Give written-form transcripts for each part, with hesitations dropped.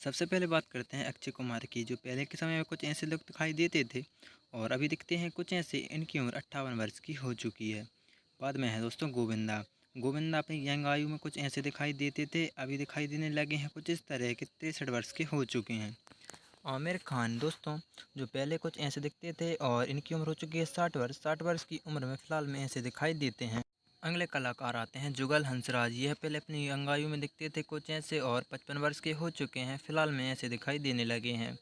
सबसे पहले बात करते हैं अक्षय कुमार की, जो पहले के समय में कुछ ऐसे लोग दिखाई देते थे और अभी दिखते हैं कुछ ऐसे। इनकी उम्र 58 वर्ष की हो चुकी है। बाद में है दोस्तों गोविंदा। गोविंदा अपनी यंग आयु में कुछ ऐसे दिखाई देते थे, अभी दिखाई देने लगे हैं कुछ इस तरह के। 63 वर्ष के हो चुके हैं। आमिर खान दोस्तों, जो पहले कुछ ऐसे दिखते थे और इनकी उम्र हो चुकी है 60 वर्ष। 60 वर्ष की उम्र में फ़िलहाल में ऐसे दिखाई देते हैं। अगले कलाकार आते हैं जुगल हंसराज। यह पहले अपनी यंग आयु में दिखते थे कुछ ऐसे और 55 वर्ष के हो चुके हैं। फ़िलहाल में ऐसे दिखाई देने लगे हैं।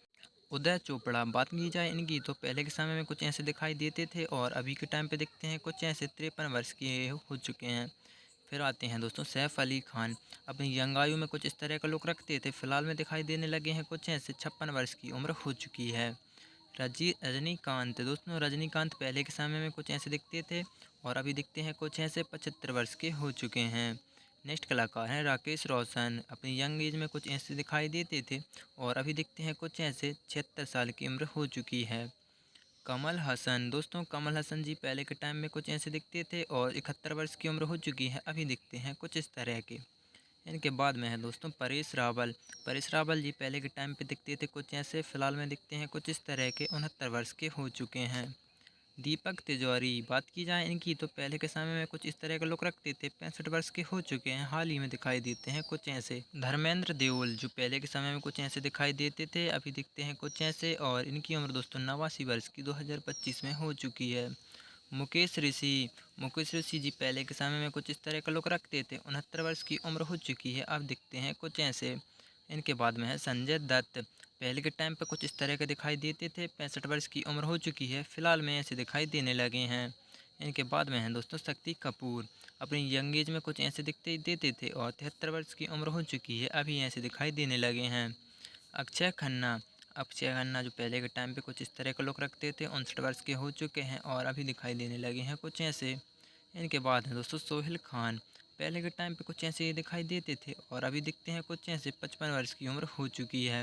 उदय चोपड़ा, बात की जाए इनकी तो पहले के समय में कुछ ऐसे दिखाई देते थे और अभी के टाइम पे दिखते हैं कुछ ऐसे। 53 वर्ष के हो चुके हैं। फिर आते हैं दोस्तों सैफ अली खान। अपनी यंग आयु में कुछ इस तरह का लुक रखते थे, फिलहाल में दिखाई देने लगे हैं कुछ ऐसे। 56 वर्ष की उम्र हो चुकी है। रजनीकांत दोस्तों, रजनीकांत पहले के समय में कुछ ऐसे दिखते थे और अभी दिखते हैं कुछ ऐसे। 75 वर्ष के हो चुके हैं। नेक्स्ट कलाकार हैं राकेश रोशन। अपनी यंग एज में कुछ ऐसे दिखाई देते थे और अभी दिखते हैं कुछ ऐसे। 76 साल की उम्र हो चुकी है। कमल हसन दोस्तों, कमल हसन जी पहले के टाइम में कुछ ऐसे दिखते थे और 71 वर्ष की उम्र हो चुकी है। अभी दिखते हैं कुछ इस तरह के। इनके बाद में है दोस्तों परेश रावल। परेश रावल जी पहले के टाइम पे दिखते थे कुछ ऐसे, फिलहाल में दिखते हैं कुछ इस तरह के। 69 वर्ष के हो चुके हैं। दीपक तिजोरी, बात की जाए इनकी तो पहले के समय में कुछ इस तरह का लुक रखते थे। 65 वर्ष के हो चुके हैं। हाल ही में दिखाई देते हैं कुछ ऐसे। धर्मेंद्र देओल, जो पहले के समय में कुछ ऐसे दिखाई देते थे, अभी दिखते हैं कुछ ऐसे और इनकी उम्र दोस्तों 89 वर्ष की 2025 में हो चुकी है। मुकेश ऋषि। मुकेश ऋषि जी पहले के समय में कुछ इस तरह का लुक रखते थे। 69 वर्ष की उम्र हो चुकी है। अब दिखते हैं कुछ ऐसे। इनके बाद में है संजय दत्त। पहले के टाइम पे कुछ इस तरह के दिखाई देते थे। 65 वर्ष की उम्र हो चुकी है। फिलहाल में ऐसे दिखाई देने लगे हैं। इनके बाद में है दोस्तों शक्ति कपूर। अपनी यंग एज में कुछ ऐसे दिखते देते थे और 73 वर्ष की उम्र हो चुकी है। अभी ऐसे दिखाई देने लगे हैं। अक्षय खन्ना। अक्षय खन्ना जो पहले के टाइम पे कुछ इस तरह का लुक रखते थे। 59 वर्ष के हो चुके हैं और अभी दिखाई देने लगे हैं कुछ ऐसे। इनके बाद है दोस्तों सोहेल खान। पहले के टाइम पे कुछ ऐसे दिखाई देते थे और अभी दिखते हैं कुछ ऐसे। 55 वर्ष की उम्र हो चुकी है।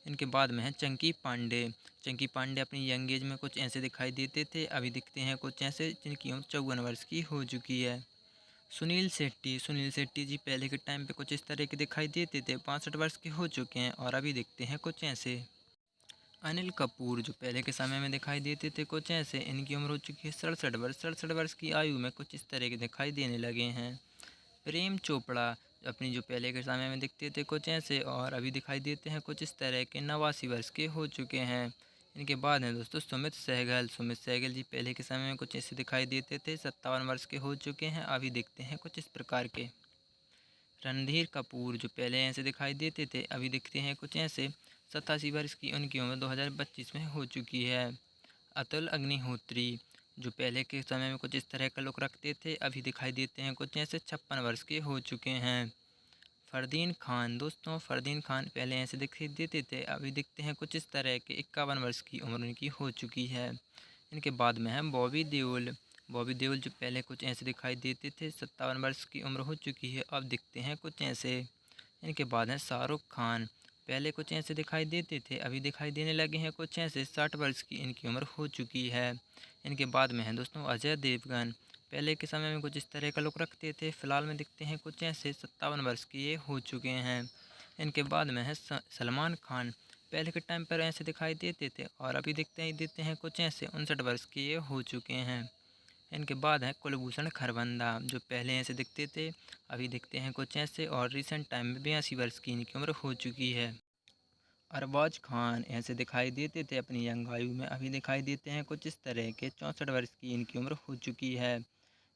इनके बाद में है चंकी पांडे। चंकी पांडे अपनी यंग एज में कुछ ऐसे दिखाई देते थे, अभी दिखते हैं कुछ ऐसे जिनकी उम्र 54 वर्ष की हो चुकी है। सुनील शेट्टी। सुनील शेट्टी जी पहले के टाइम पे कुछ इस तरह के दिखाई देते थे। 65 वर्ष के हो चुके हैं और अभी दिखते हैं कुछ ऐसे। अनिल कपूर, जो पहले के समय में दिखाई देते थे कुछ ऐसे, इनकी उम्र हो चुकी है 67 वर्ष। 67 वर्ष की आयु में कुछ इस तरह के दिखाई देने लगे हैं। प्रेम चोपड़ा, अपनी जो पहले के समय में दिखते थे कुछ ऐसे और अभी दिखाई देते हैं कुछ इस तरह के। 89 वर्ष के हो चुके हैं। इनके बाद हैं दोस्तों सुमित सहगल। सुमित सहगल जी पहले के समय में कुछ ऐसे दिखाई देते थे। 57 वर्ष के हो चुके हैं। अभी दिखते हैं कुछ इस प्रकार के। रणधीर कपूर, जो पहले ऐसे दिखाई देते थे, अभी दिखते हैं कुछ ऐसे। 87 वर्ष की उनकी उम्र 2025 में हो चुकी है। अतुल अग्निहोत्री, जो पहले के समय में कुछ इस तरह का लुक रखते थे, अभी दिखाई देते हैं कुछ ऐसे। 56 वर्ष के हो चुके हैं। फरदीन खान दोस्तों, फरदीन खान पहले ऐसे दिखाई देते थे, अभी दिखते हैं कुछ इस तरह के। 51 वर्ष की उम्र उनकी हो चुकी है। इनके बाद में है बॉबी देओल। बॉबी देओल जो पहले कुछ ऐसे दिखाई देते थे। 57 वर्ष की उम्र हो चुकी है। अब दिखते हैं कुछ ऐसे। इनके बाद है शाहरुख खान। पहले कुछ ऐसे दिखाई देते थे, अभी दिखाई देने लगे हैं कुछ ऐसे। 60 वर्ष की इनकी उम्र हो चुकी है। इनके बाद में है दोस्तों अजय देवगन। पहले के समय में कुछ इस तरह का लुक रखते थे, फिलहाल में दिखते हैं कुछ ऐसे। 57 वर्ष के ये हो चुके हैं। इनके बाद में है सलमान खान। पहले के टाइम पर ऐसे दिखाई देते थे और अभी देते हैं कुछ ऐसे। 59 वर्ष के ये हो चुके हैं। इनके बाद है कुलभूषण खरबंदा, जो पहले ऐसे दिखते थे, अभी दिखते हैं कुछ ऐसे और रिसेंट टाइम में 82 वर्ष की इनकी उम्र हो चुकी है। अरबाज खान ऐसे दिखाई देते थे अपनी यंग आयु में, अभी दिखाई देते हैं कुछ इस तरह के। 64 वर्ष की इनकी उम्र हो चुकी है।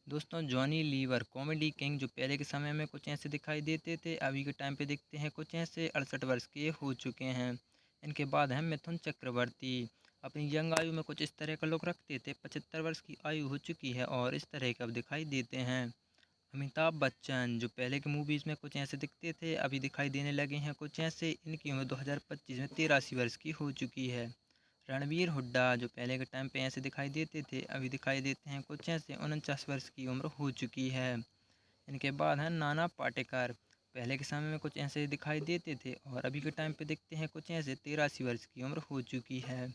दोस्तों जॉनी लीवर, कॉमेडी किंग, जो पहले के समय में कुछ ऐसे दिखाई देते थे, अभी के टाइम पे दिखते हैं कुछ ऐसे। 68 वर्ष के हो चुके हैं। इनके बाद है मिथुन चक्रवर्ती। अपनी यंग आयु में कुछ इस तरह का लुक रखते थे। 75 वर्ष की आयु हो चुकी है और इस तरह के अब दिखाई देते हैं। अमिताभ बच्चन, जो पहले के मूवीज़ में कुछ ऐसे दिखते थे, अभी दिखाई देने लगे हैं कुछ ऐसे। इनकी उम्र 2025 में 83 वर्ष की हो चुकी है। रणवीर हुड्डा, जो पहले के टाइम पे ऐसे दिखाई देते थे, अभी दिखाई देते हैं कुछ ऐसे। 49 वर्ष की उम्र हो चुकी है। इनके बाद है नाना पाटेकर। पहले के समय में कुछ ऐसे दिखाई देते थे और अभी के टाइम पे दिखते हैं कुछ ऐसे। 83 वर्ष की उम्र हो चुकी है।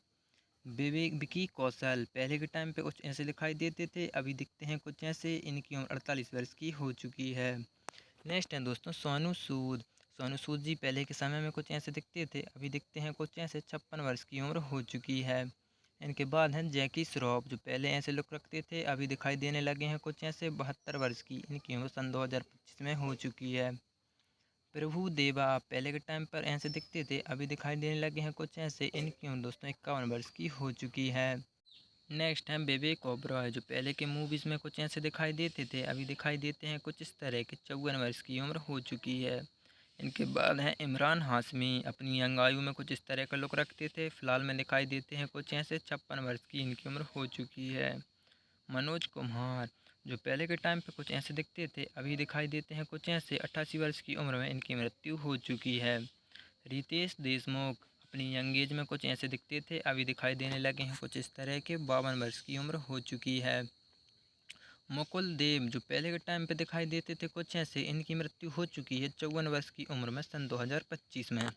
विकी कौशल, पहले के टाइम पे कुछ ऐसे दिखाई देते थे, अभी दिखते हैं कुछ ऐसे। इनकी उम्र 48 वर्ष की हो चुकी है। नेक्स्ट है दोस्तों सोनू सूद। सोनू सूद जी पहले के समय में कुछ ऐसे दिखते थे, अभी दिखते हैं कुछ ऐसे 56 वर्ष की उम्र हो चुकी है। इनके बाद हैं जैकी श्रॉफ, जो पहले ऐसे लुक रखते थे, अभी दिखाई देने लगे हैं कुछ ऐसे 72 वर्ष की। इनकी उम्र सन 2025 में हो चुकी है। प्रभु देवा पहले के टाइम पर ऐसे दिखते थे, अभी दिखाई देने लगे हैं कुछ ऐसे। इनकी उम्र दोस्तों 51 वर्ष की हो चुकी है। नेक्स्ट है विवेक ओबरॉय, जो पहले के मूवीज़ में कुछ ऐसे दिखाई देते थे, अभी दिखाई देते हैं कुछ इस तरह के। 54 वर्ष की उम्र हो चुकी है। इनके बाद हैं इमरान हाशमी, अपनी यंग आयु में कुछ इस तरह का लुक रखते थे, फिलहाल में दिखाई देते हैं कुछ ऐसे। 56 वर्ष की इनकी उम्र हो चुकी है। मनोज कुमार, जो पहले के टाइम पे कुछ ऐसे दिखते थे, अभी दिखाई देते हैं कुछ ऐसे। 88 वर्ष की उम्र में इनकी मृत्यु हो चुकी है। रितेश देशमुख, अपनी यंग एज में कुछ ऐसे दिखते थे, अभी दिखाई देने लगे हैं कुछ इस तरह के। 52 वर्ष की उम्र हो चुकी है। मुकुल देव, जो पहले के टाइम पे दिखाई देते थे कुछ ऐसे, इनकी मृत्यु हो चुकी है 54 वर्ष की उम्र में सन 2025 में।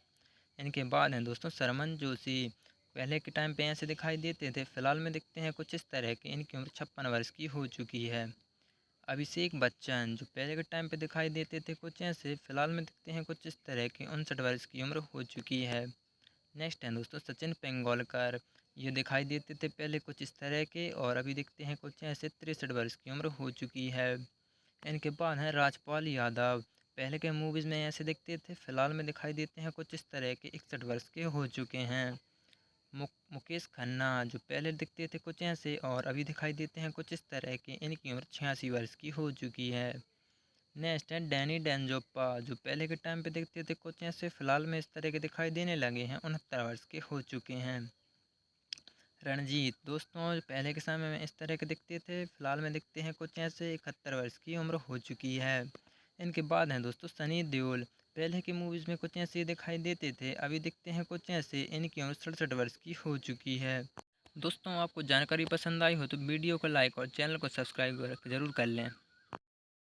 इनके बाद हैं दोस्तों सरमन जोशी, पहले के टाइम पे ऐसे दिखाई देते थे, फिलहाल में दिखते हैं कुछ इस तरह के। इनकी उम्र 56 वर्ष की हो चुकी है। अभिषेक बच्चन, जो पहले के टाइम पे दिखाई देते थे कुछ ऐसे, फिलहाल में दिखते हैं कुछ इस तरह के। 59 वर्ष की उम्र हो चुकी है। नेक्स्ट है दोस्तों सचिन पिंगोलकर, ये दिखाई देते थे पहले कुछ इस तरह के, और अभी दिखते हैं कुछ ऐसे। 63 वर्ष की उम्र हो चुकी है। इनके बाद हैं राजपाल यादव, पहले के मूवीज़ में ऐसे दिखते थे, फिलहाल में दिखाई देते हैं कुछ इस तरह के। 61 वर्ष के हो चुके हैं। मुकेश खन्ना, जो पहले दिखते थे कुछ ऐसे, और अभी दिखाई देते हैं कुछ इस तरह के। इनकी उम्र 86 वर्ष की हो चुकी है। नेक्स्ट है डैनी डेंजोप्पा, जो पहले के टाइम पे दिखते थे कुछ ऐसे, फिलहाल में इस तरह के दिखाई देने लगे हैं। 69 वर्ष के हो चुके हैं। रणजीत दोस्तों, पहले के समय में इस तरह के दिखते थे, फिलहाल में दिखते हैं कुछ ऐसे। 71 वर्ष की उम्र हो चुकी है। इनके बाद हैं दोस्तों सनी देओल, पहले की मूवीज़ में कुछ ऐसे दिखाई देते थे, अभी दिखते हैं कुछ ऐसे। इनकी उम्र 67 वर्ष की हो चुकी है। दोस्तों आपको जानकारी पसंद आई हो तो वीडियो को लाइक और चैनल को सब्सक्राइब जरूर कर लें।